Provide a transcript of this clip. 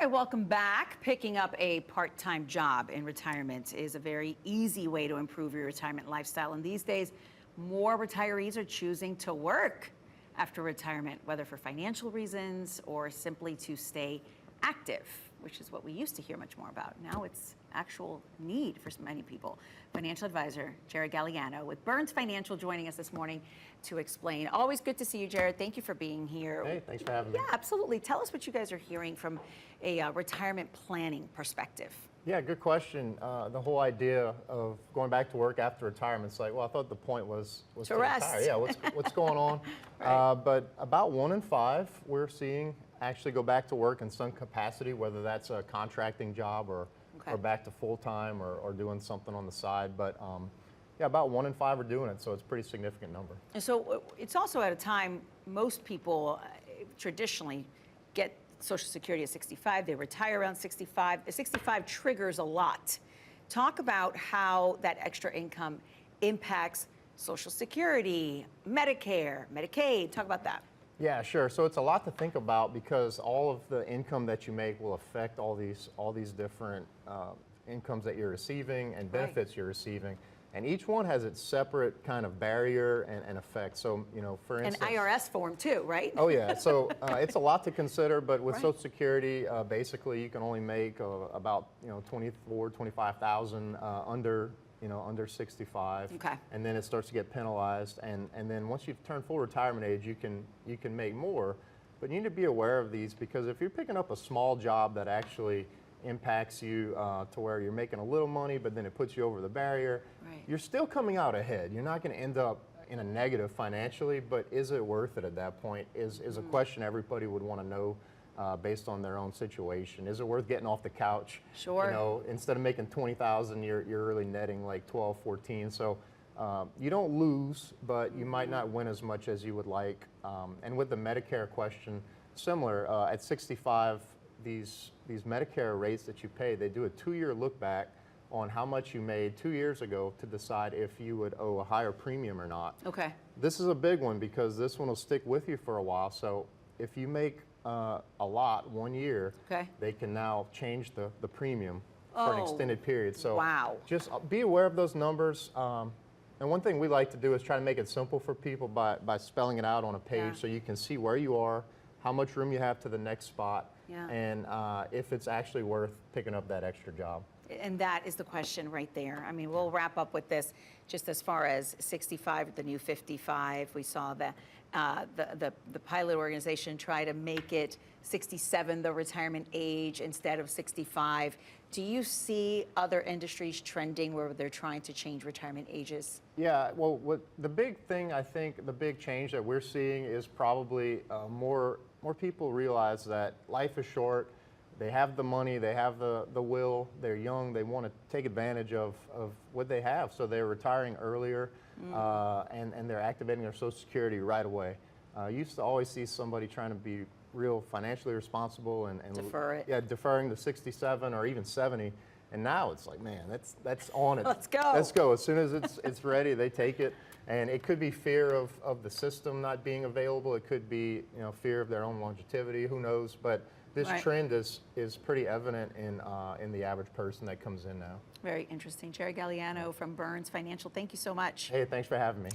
right, welcome back. Picking up a part-time job in retirement is a very easy way to improve your retirement lifestyle. And these days, more retirees are choosing to work after retirement, whether for financial reasons or simply to stay active, which is what we used to hear much more about. Now it's actual need for many people. Financial advisor Gerrod Galliano with Burns Financial joining us this morning to explain. Always good to see you, Gerrod. Thank you for being here. Hey, thanks for having me. Yeah, absolutely. Tell us what you guys are hearing from a retirement planning perspective. Yeah, good question. The whole idea of going back to work after retirement, it's like, well, I thought the point was to rest. retire. Yeah, what's going on? Right. But about 1 in 5 we're seeing actually go back to work in some capacity, whether that's a contracting job or back to full-time or doing something on the side. But yeah, about 1 in 5 are doing it, so it's a pretty significant number. And so it's also at a time most people traditionally get Social Security at 65, they retire around 65. 65 triggers a lot. Talk about how that extra income impacts Social Security, Medicare, Medicaid. Talk about that. Yeah, sure. So it's a lot to think about because all of the income that you make will affect all these different incomes that you're receiving and benefits you're receiving. And each one has its separate kind of barrier and effect. So, you know, for instance... An IRS form too, right? Oh, yeah. So it's a lot to consider, but with Social Security, basically you can only make about, 25,000 under 65. Okay. And then it starts to get penalized. And then once you've turned full retirement age, you can make more. But you need to be aware of these because if you're picking up a small job that actually impacts you to where you're making a little money, but then it puts you over the barrier, you're still coming out ahead. You're not going to end up in a negative financially, but is it worth it at that point is a question everybody would want to know based on their own situation. Is it worth getting off the couch? Sure. You know, instead of making 20,000, you're really netting like 12, 14. So you don't lose, but you might not win as much as you would like. And with the Medicare question, similar, at 65, these Medicare rates that you pay, they do a 2-year look back on how much you made 2 years ago to decide if you would owe a higher premium or not. Okay. This is a big one because this one will stick with you for a while. So if you make a lot 1 year, they can now change the premium for an extended period. So just be aware of those numbers. And one thing we like to do is try to make it simple for people by spelling it out on a page so you can see where you are, how much room you have to the next spot, and if it's actually worth picking up that extra job. And that is the question right there. I mean, we'll wrap up with this just as far as 65, the new 55. We saw the pilot organization try to make it 67, the retirement age, instead of 65. Do you see other industries trending where they're trying to change retirement ages? Yeah, well, the big thing, I think, the big change that we're seeing is probably more people realize that life is short. They have the money, they have the will, they're young, they want to take advantage of what they have. So they're retiring earlier and they're activating their Social Security right away. You used to always see somebody trying to be real financially responsible and defer it. Yeah, deferring to 67 or even 70. And now it's like, man, that's on it. Let's go. Let's go. As soon as it's ready, they take it. And it could be fear of the system not being available. It could be fear of their own longevity. Who knows? But this trend is pretty evident in the average person that comes in now. Very interesting. Gerrod Galliano from Burns Financial, thank you so much. Hey, thanks for having me.